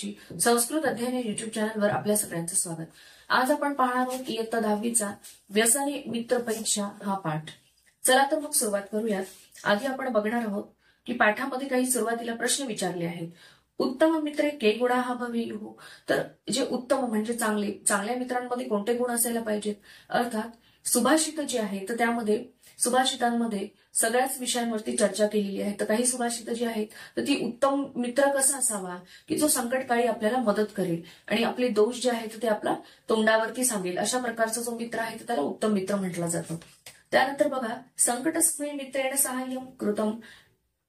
साक्षी संस्कृत अध्ययन या युट्यूब चॅनलवर आपल्या सगळ्यांचं स्वागत। आज आपण पाहणार आहोत इयत्ता 10वीचा व्यसनी मित्र परीक्षा हा पाठ। चला तर मग सुरुवात करूयात। आधी आपण बघणार आहोत की पाठामध्ये काही सुरुवातीला प्रश्न विचारले आहेत। उत्तम मित्रे के गुणाः भवेयुः। तर जे उत्तम म्हणजे चांगल्या मित्रांमध्ये कोणते गुण असायला पाहिजेत, अर्थात सुभाषित जे आहे तर त्यामध्ये सुभाषितांमध्ये सगळ्याच विषयांवरती चर्चा केलेली आहे। तर काही सुभाषित जी आहेत तर ती उत्तम मित्र कसा असावा की जो संकटकाळी आपल्याला मदत करेल आणि आपले दोष जे आहेत ते आपला तोंडावरती सांगेल, अशा प्रकारचा जो मित्र आहे त्याला उत्तम मित्र म्हटलं जातं। त्यानंतर बघा, संकटस्मे मित्रेण साहाय्यम कृतम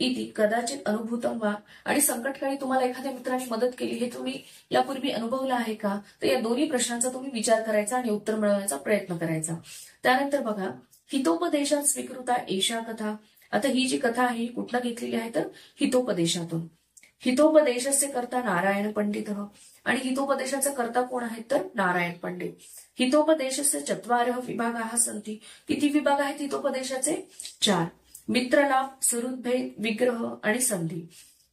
इति कदाचित अनुभूतम वा। आणि संकटकाळी तुम्हाला एखाद्या मित्राने मदत केली हे तुम्ही यापूर्वी अनुभवलं आहे का? तर या दोन्ही प्रश्नांचा तुम्ही विचार करायचा आणि उत्तर मिळवण्याचा प्रयत्न करायचा। त्यानंतर बघा, हितोपदेशात स्वीकृता एषा कथा। आता ही जी कथा आहे कुठनं घेतलेली आहे तर हितोपदेशातून। हितोपदेशस्य कर्ता नारायण पंडित आणि हितोपदेशाचा कर्ता कोण आहेत तर नारायण पंडित। हितोपदेशस्य चत्वारः विभागाः सन्ति। किती विभाग आहेत हितोपदेशाचे? 4। मित्रलाभ, सुहृद्भेद, विग्रह आणि संधी।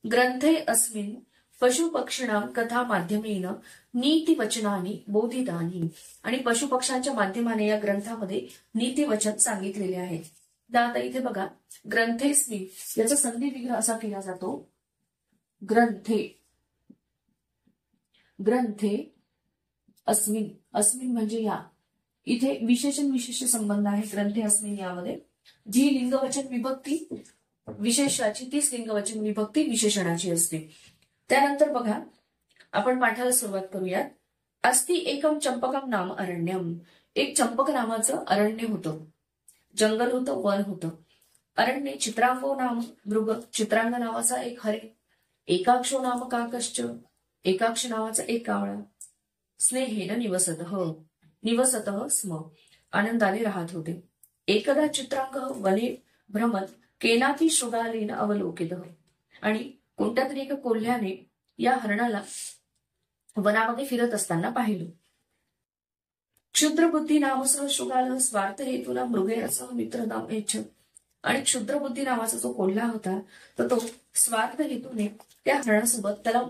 ग्रंथे अस्मिन् पशुपक्षिणां कथा माध्यमेन नीतिवचनानि बोधितानि। आणि पशुपक्ष्यांच्या माध्यमाने या ग्रंथामध्ये नीतिवचन सांगितलेले आहेत। आता इथे बघा, ग्रंथेस्मिन् याचा संधी विग्रह असा केला जातो, ग्रंथे अस्मिन्। अस्मिन् म्हणजे या, इथे विशेषण विशेष संबंध आहे ग्रंथे अस्मिन् यामध्ये। जी लिंगवचन विभक्ती विशेषाची तीच लिंगवचन विभक्ती विशेषणाची असते। त्यानंतर बघा, आपण पाठाला सुरुवात करूयात। अस्ति एकम चंपकम नाम अरण्यम। एक चंपक नामाचं अरण्य होतं, जंगल होतं, वन होतं। अरण्ये चित्रांगो नाम मृग, चित्रांग नावाचा एक हरिण। एकाक्षो नाम काकश्च, एकाक्ष नावाचा एक कावळा। स्नेहेन निवसतः स्म, आनंदाने राहत होते। एकदा चित्रांगः वने भ्रमत केनापि शृगालेन अवलोकितः। आणि कोणत्या तरी एका कोल्ह्याने या हरणाला वनामध्ये फिरत असताना पाहिलं। क्षुद्रबुद्धी नामसह शृगालः स्वार्थ हेतूला मृगेण सह मित्रताम ऐच्छत्। आणि क्षुद्रबुद्धी नावाचा जो कोल्हा होता तर तो स्वार्थ हेतूने त्या हरणासोबत त्याला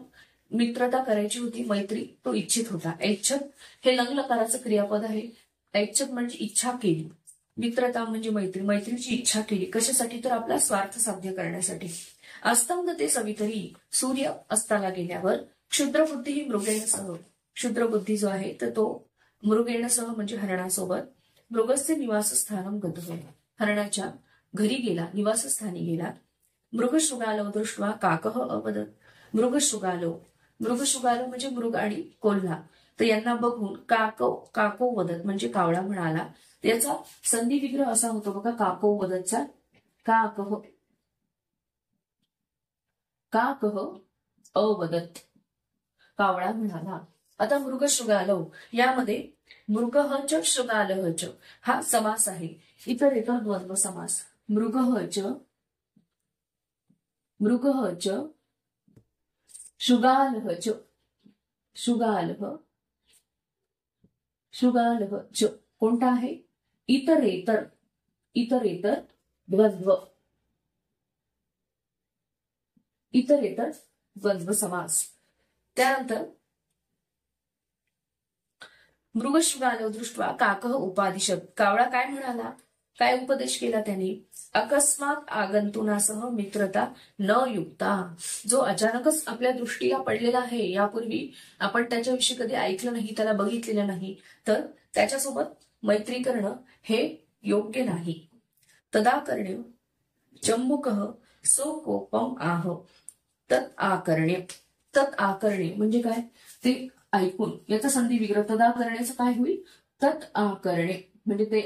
मित्रता करायची होती, मैत्री तो इच्छित होता। ऐच्छत् हे लंगलकाराचं क्रियापद आहे। ऐच्छत् म्हणजे इच्छा केली, मित्रता म्हणजे मैत्री, मैत्रीची इच्छा केली। कशासाठी तर आपला स्वार्थ साध्य करण्यासाठी। अस्तंगते सवितरी, सूर्य अस्ताला गेल्यावर क्षुद्रबुद्धी ही मृगेणसह, क्षुद्रबुद्धी जो आहे तर तो मृगेणसह म्हणजे हरणासोबत मृगस्य निवासस्थानम गतः, हरणाच्या घरी गेला, निवासस्थानी गेला। मृगशृगालो दृष्ट्वा काकः अवदत्। मृगशृगालो म्हणजे मृग आणि कोल्हा, तर यांना बघून काको वदत म्हणजे कावळा म्हणाला। याचा संधी विग्रह असा होतो बघा, काको वदतचा काकः अवदत, कावळा म्हणाला। आता मृगशृगालो यामध्ये मृगः च शृगालः च हा समास आहे, इतर एक द्वंद्व समास। मृगः च शृगालः च कोणता आहे? इतरेतर द्वंद्व, इतरेतर द्वंद्व समास। त्यानंतर मृगशृगालो दृष्ट्वा काकः उपादिशत, कावळा काय म्हणाला, काय उपदेश केला त्यांनी? अकस्मात आगंतुनासह मित्रता न युक्ता। जो अचानकच आपल्या दृष्टीला पडलेला आहे, यापूर्वी आपण त्याच्याविषयी कधी ऐकलं नाही, त्याला बघितलेलं नाही, तर त्याच्यासोबत मैत्री करणं हे योग्य नाही। तदाकर्ण्य चंबुकः सोकोपम आह। तत् आकर्ण्य म्हणजे काय? ते ऐकून, याचा संधी विग्रह तदाकर्ण्याचं काय होईल? तत् आकर्ण्य म्हणजे ते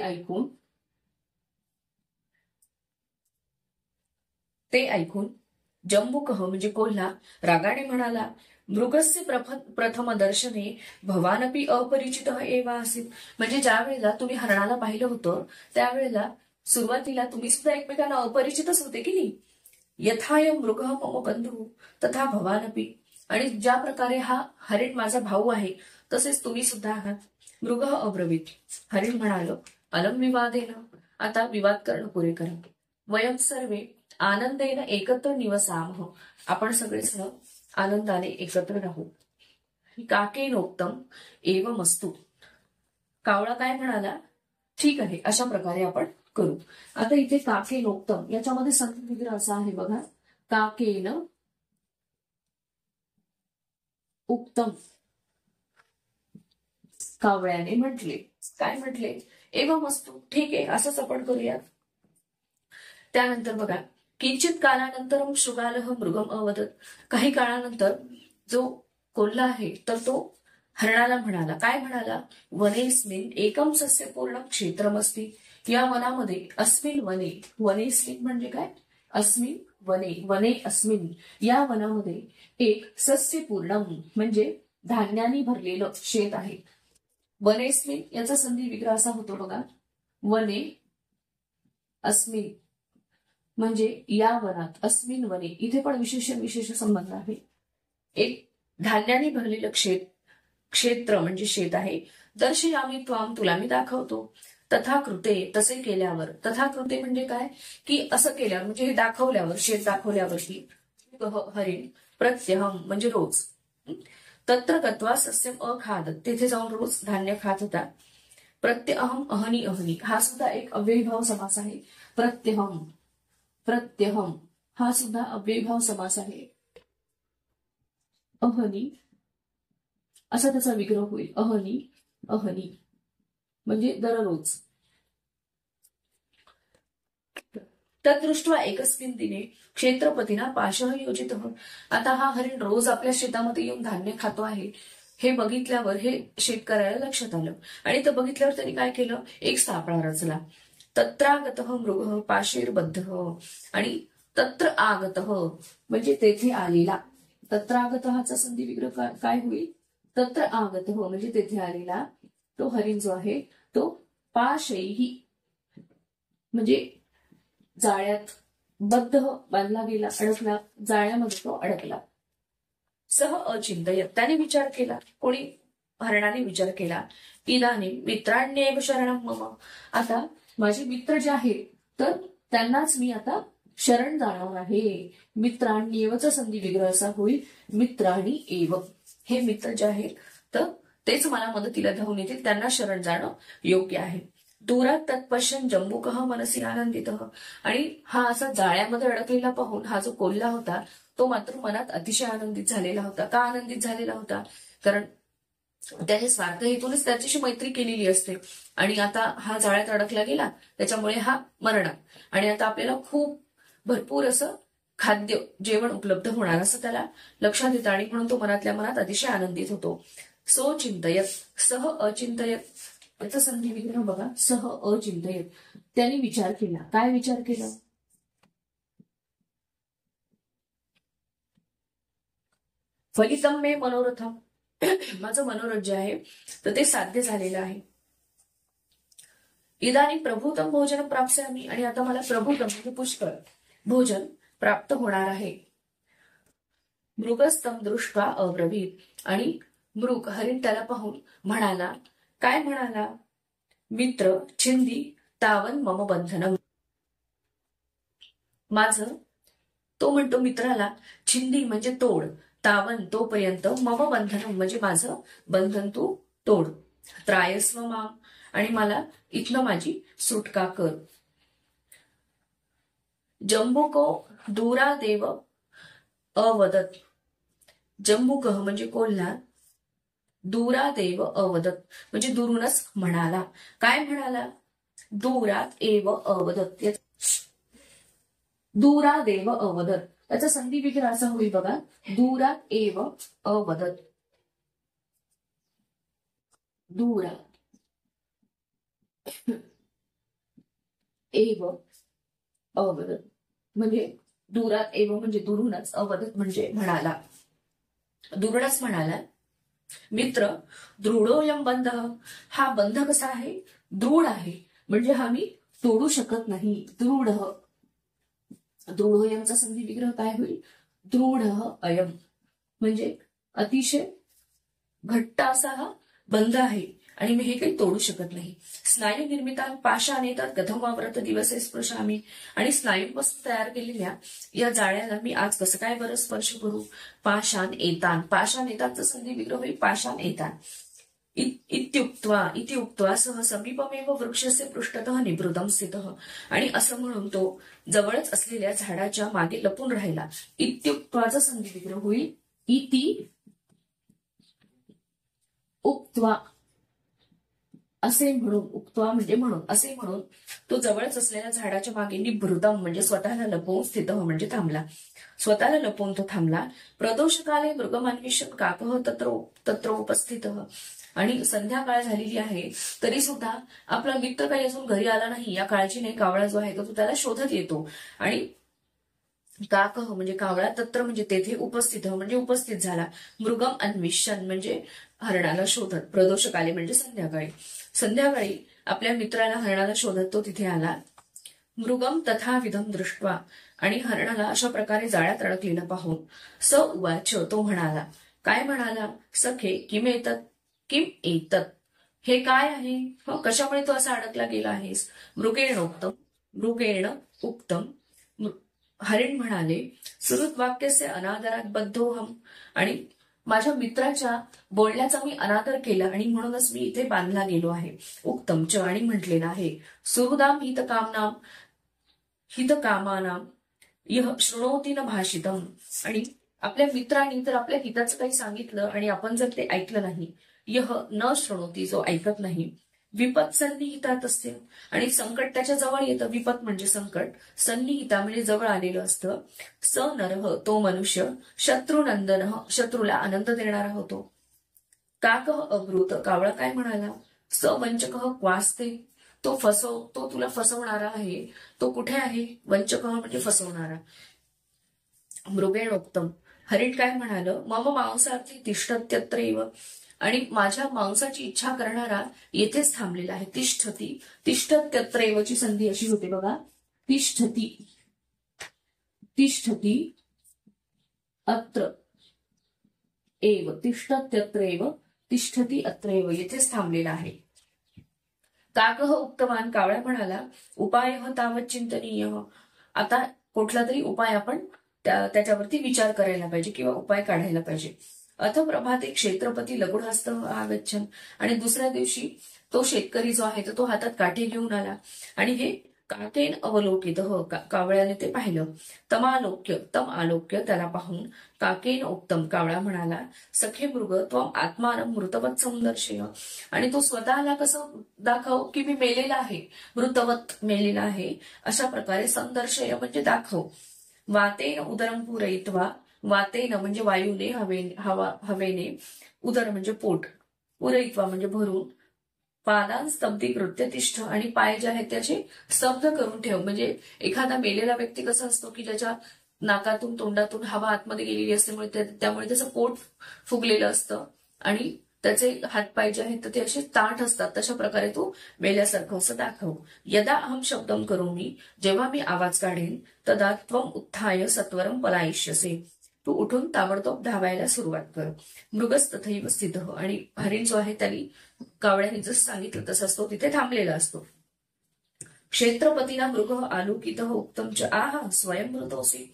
ऐकून जंबुकः म्हणजे कोल्हा रागाने म्हणाला, मृगस्य प्रथम दर्शने भवानपि अपरिचितः एव आसीत। म्हणजे ज्या वेळेला तुम्ही हरणाला पाहिलं होतं त्यावेळेला सुरुवातीला तुम्ही सुद्धा एकमेकांना अपरिचितच होते की नाही। यथायं मृगः मम बंधू तथा भवानपि। आणि ज्या प्रकारे हा हरिण माझा भाऊ आहे तसेच तुम्ही सुद्धा आहात। मृगः अब्रवीत, हरिण म्हणालो, अलम विवादेन, आता विवाद करणं पुरे करा। वयं सर्वे आनंदेन एकत्र निवसामः, आपण सगळेजण आनंदाने एकत्र राहू। काकेनोक्तम एवमस्तु. कावळा काय म्हणाला, ठीक आहे, अशा प्रकारे आपण करू. आता इथे काकेनोक्तम याच्यामध्ये संधी विग्रह असा आहे बघा, काकेन उक्तम, कावळ्याने म्हटले. काय म्हटले, एवमस्तु, ठीक आहे, असंच आपण करूयात. त्यानंतर बघा, किंचित कालानंतरम शृगालः मृगम अवदत. काही काळानंतर जो कोल्हा आहे तर तो हरणाला म्हणाला. काय म्हणाला, वनेस्मिन एकम सस्य पूर्ण क्षेत्रमस्ति. या वनामध्ये अस्मिन वने, वनेस्मिन म्हणजे काय, अस्मिन वने, वने अस्मिन, या वनामध्ये एक सस्य पूर्णम म्हणजे धान्याने भरलेलं शेत आहे. वनेस्मिन याचा संधी विग्रह असा होतो बघा, वने अस्मिन म्हणजे या वनात, अस्मिन वने इथे पण विशेष संबंध आहे. एक धान्याने भरलेलं क्षेत्र म्हणजे शेत आहे. दर्शयामी त्वाम, तुला मी दाखवतो. तथा कृते, तसे केल्यावर. तथा कृते म्हणजे काय, की असं केल्यावर म्हणजे हे दाखवल्यावर, शेत दाखवल्यावरती. हरिण प्रत्यहम म्हणजे रोज. तत्र गत्वा सस्यम अखादत, तेथे जाऊन रोज धान्य खात होता. प्रत्यहम अहनी अहनी, हा सुद्धा एक अव्ययीभाव समास आहे. प्रत्यहम, प्रत्यहम हा सुद्धा अव्ययीभाव समास आहे. अहनी असा त्याचा विग्रह होईल. अहनी अहनी म्हणजे दररोज. तदृष्ट्वा एकस्मिन दिने क्षेत्रपतीना पाशः योजितः. आता हा हरिण रोज आपल्या शेतामध्ये येऊन धान्य खातो आहे हे बघितल्यावर हे शेतकऱ्याला लक्षात आलं आणि ते बघितल्यावर त्यांनी काय केलं, एक सापळा रचला. तत्रागतः मृगः पाशैर्बद्धः, आणि तत्र आगतः म्हणजे तेथे आलेला. तत्रागतःचा संधी विग्रह काय होईल, तत्र आगतः म्हणजे तेथे आलेला तो हरिण जो आहे तो पाशैहि म्हणजे जाळ्यात, बद्ध बांधला गेला, अडकला, जाळ्यामध्ये तो अडकला. सह अचिंतयत, त्याने विचार केला, कोणी, हरणाने विचार केला. इदानीं मित्राण्येव शरणं मम, आता माझे मित्र जे आहेत तर त्यांनाच मी आता शरण जाणार आहे. मित्राण्येवचा संधी विग्रह असा होईल, मित्राणी एव, हे मित्र जे आहेत तर तेच मला मदतीला धावून येतील, त्यांना शरण जाणं योग्य आहे. दूरात तत्पश्यन जंबुकः मनसी आनंदितः, आणि हा असा जाळ्यामध्ये अडकलेला पाहून हा जो कोल्हा होता तो मात्र मनात अतिशय आनंदित झालेला होता. का आनंदित झालेला होता, कारण त्याने स्वार्थ हेतूनच त्याच्याशी मैत्री केलेली असते आणि आता हा जाळ्यात अडकला गेला त्याच्यामुळे हा मरणार आणि आता आपल्याला खूप भरपूर असं खाद्य जेवण उपलब्ध होणार असं त्याला लक्षात येतं आणि म्हणून तो मनातल्या मनात अतिशय आनंदित होतो. सो चिंतयत, सह अचिंतयत याचा संधी विग्रह बघा, सह अचिंतयत, त्यांनी विचार केला. काय विचार केला, फलितम मे मनोरथम, माझं मनोरथ जे आहे तर ते साध्य झालेलं आहे. इदानीं प्रभूतम भोजन प्राप्स्यामि, आणि आता मला प्रभूतम म्हणजे पुष्कळ भोजन प्राप्त होणार आहे. मृगस्तम दृष्ट्वा अब्रवीत, आणि मृग हरिण त्याला पाहून म्हणाला. काय म्हणाला, मित्र छिंदी तावन मम बंधनम, माझं, तो म्हणतो मित्राला, छिंदी म्हणजे तोड, तावन तोपर्यंत, मम बंधनम म्हणजे माझं बंधन तू तोड, त्रायस्व माम आणि मला इथनं माझी सुटका कर. जंबुको दूरादेव अवदत, जंबुक म्हणजे कोल्हा, दूरादेव अवदत म्हणजे दुरूनच म्हणाला. काय म्हणाला, दूरात एव अवदत, दूरादेव अवदत त्याचा संधी विग्रह असा होईल बघा, दूरात एव अवदत, दूरात एव अवदत म्हणजे दूरात एव म्हणजे दुरूनच, अवदत म्हणजे म्हणाला, दुरूनच म्हणाला. मित्र दृढोयम बंध, हा बंध कसा आहे, दृढ आहे म्हणजे हा मी तोडू शकत नाही. दृढ, दृढोयमचा संधी विग्रह काय होईल, दृढ अयम म्हणजे अतिशय घट्ट असा हा बंध आहे आणि मी हे काही तोडू शकत नाही. स्नायू निर्मिता पाशाने तर कथम वावरत दिवसे स्पर्शामी. आणि स्नायूपासून तयार केलेल्या या जाळ्याला मी आज कसं काय बरं स्पर्श करू. पाषाण एतान, पाषाण एतांचं संधी विग्रह होईल पाषाण एतान. इत्युक्त्वा सह समीपमेव वृक्षस्य पृष्ठतः निवृत्तं स्थितः. आणि असं म्हणून तो जवळच असलेल्या झाडाच्या मागे लपून राहिला. इत्युक्त्वाचा संधी विग्रह होईल इति उक्त्वा. असे म्हणून, उक्त्वा म्हणजे म्हणून, असे म्हणून तो जवळच असलेल्या झाडाच्या मागे निवृत्तम म्हणजे स्वतःला लपवून स्थितः म्हणजे थांबला. स्वतःला लपवून तो थांबला. प्रदोषकाले मृगमान्विष्यन् काकः तत्र उपस्थितः. आणि संध्याकाळ झालेली आहे तरी सुद्धा आपला मित्र काही अजून घरी आला नाही या काळजीने कावळा जो आहे तो त्याला शोधत येतो. आणि काकः म्हणजे कावळा, तत्र म्हणजे तेथे, उपस्थित म्हणजे उपस्थित झाला. मृगम अन्विष्यन् म्हणजे हरणाला शोधत. प्रदोषकाले म्हणजे संध्याकाळी. संध्याकाळी आपल्या मित्राला हरणाला शोधत तो तिथे आला. मृगम तथाविधम दृष्ट्वा. आणि हरणाला अशा प्रकारे जाळ्यात अडकलेलं पाहून स उवाच तो म्हणाला. काय म्हणाला. सखे किम एतत्, हे काय आहे. कशामुळे तू असा अडकला गेला आहेस. मृगेण उक्तम. हरिण म्हणाले. सुहृद्वाक्यस्य अनादरात बद्धोहम. आणि माझ्या मित्राच्या बोलण्याचा मी अनादर केला आणि म्हणूनच मी इथे बांधला गेलो आहे. उक्तम च आणि म्हटलेलं आहे. सुहृदाम हितकामानाम यह शृणोती न भाषितम. आणि आपल्या मित्रांनी जर आपल्या हिताचं काही सांगितलं आणि आपण जर ते ऐकलं नाही. यह न शृणोती जो ऐकत नाही. विपत सन्निहितात असते. आणि संकट त्याच्या जवळ येतं. विपत म्हणजे संकट. सन्निहिता म्हणजे जवळ आलेलं असतं. स नरह तो मनुष्य. शत्रुनंदन शत्रूला आनंद देणारा होतो. काकः अब्रूत कावळा काय म्हणाला. स वंचकः क्वास्ते तो तुला फसवणारा आहे. तो कुठे आहे. वंचकः म्हणजे फसवणारा. मृगेणोक्तम हरिण काय म्हणालं. मम मांसार्थी तिष्ठत्यत्रैव. आणि माझ्या मांसाची इच्छा करणारा येथेच थांबलेला आहे. तिष्ठत्यत्रैवची संधी अशी होते बघा. तिष्ठती अत्र एव. तिष्ठत्यत्रैव तिष्ठती अत्रैव येथेच थांबलेला आहे. काकः उक्तवान कावळा म्हणाला. उपायः तावत् चिंतनीय. आता कुठला तरी उपाय आपण त्याच्यावरती विचार करायला पाहिजे किंवा उपाय काढायला पाहिजे. अथ प्रभाते क्षेत्रपती लघुहस्त आगच्छन. आणि दुसऱ्या दिवशी तो शेतकरी जो आहे तो हातात काठी घेऊन आला. आणि हे काकेन अवलोकित कावळ्याने ते पाहिलं. तम आलोक्य त्याला पाहून काकेन उक्तम कावळा म्हणाला. सखे मृग त्वम आत्मानं मृतवत संदर्शय. आणि तो स्वतःला कसं दाखव की मी मेलेला आहे. मृतवत मेलेला आहे अशा प्रकारे संदर्शय म्हणजे दाखव. वातेन उदरम पूरयित्वा. वातेन म्हणजे वायूने हवेने. उदर म्हणजे पोट. पूरयित्वा म्हणजे भरून. पादान स्तब्धीकृत्य तिष्ठ. आणि पाय जे आहेत त्याचे स्तब्ध करून ठेव. म्हणजे एखादा मेलेला व्यक्ती कसा असतो की ज्याच्या नाकातून तोंडातून हवा आतमध्ये गेलेली असल्यामुळे त्यामुळे त्याचं पोट फुगलेलं असतं आणि त्याचे हातपाय जे आहेत ते असे ताठ असतात. तशा प्रकारे तो मेल्यासारखं असं दाखव. यदा अहम शब्दम करोमी. जेव्हा मी आवाज काढेन. तदा त्वम उत्थाय सत्वरम पलायिष्यसे. तू उठून ताबडतोब धावायला सुरुवात कर. मृगस तथैव स्थित. आणि हरिण जो आहे त्यांनी कावळ्याने जसं सांगितलं तसंच तो तिथे थांबलेला असतो. क्षेत्रपतीना मृग आलोकित उक्तम च आहा स्वयंमृतोसी.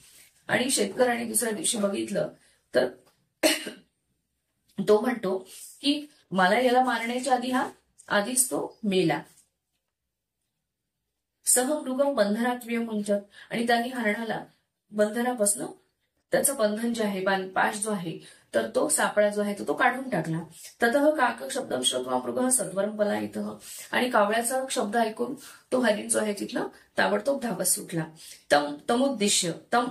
आणि शेतकऱ्याने दुसऱ्या दिवशी बघितलं तर तो म्हणतो की मला याला मारण्याच्या आधीच तो मेला. सह मृगम बंधनात व्यमुंचत. आणि त्यांनी हरणाला बंधनापासून त्याचं बंधन जे आहे पाश जो आहे तर तो सापळा जो आहे तो काढून टाकला. ततः काक शब्दम श्रुत्वा मृगः सत्वरम पलायितः. आणि कावळ्याचा शब्द ऐकून तो हरिण जो आहे तिथनं ताबडतोब धावत सुटला. तम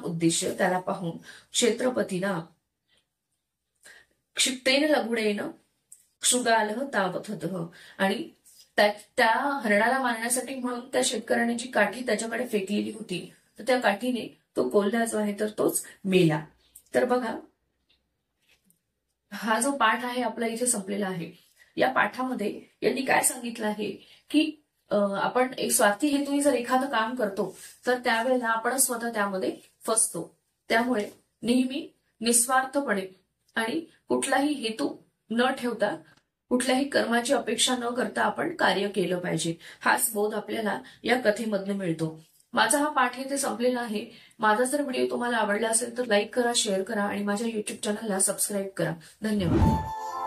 उद्दिश्य त्याला पाहून क्षेत्रपतीना क्षिप्तेन लघुडेन क्षुगालः तावतः. आणि त्या हरणाला मारण्यासाठी म्हणून त्या शेतकऱ्याने जी काठी त्याच्याकडे फेकलेली होती तर त्या काठीने तो कोल्हा जो आहे तर तोच मेला. तर बघा हा जो पाठ आहे आपला इथे संपलेला आहे. या पाठामध्ये यांनी काय सांगितलं आहे की आपण एक स्वार्थी हेतूने जर एखादं काम करतो तर त्यावेळेला आपण स्वतः त्यामध्ये फसतो. त्यामुळे नेहमी निस्वार्थपणे आणि कुठलाही हेतू न ठेवता कुठल्याही कर्माची अपेक्षा न करता आपण कार्य केलं पाहिजे, हाच बोध आपल्याला या कथेमधनं मिळतो. माझा हा पाठ इथे संपलेला आहे. माझा जर व्हिडिओ तुम्हाला आवडला असेल तर लाईक करा, शेअर करा आणि माझ्या युट्यूब चॅनलला सबस्क्राईब करा. धन्यवाद.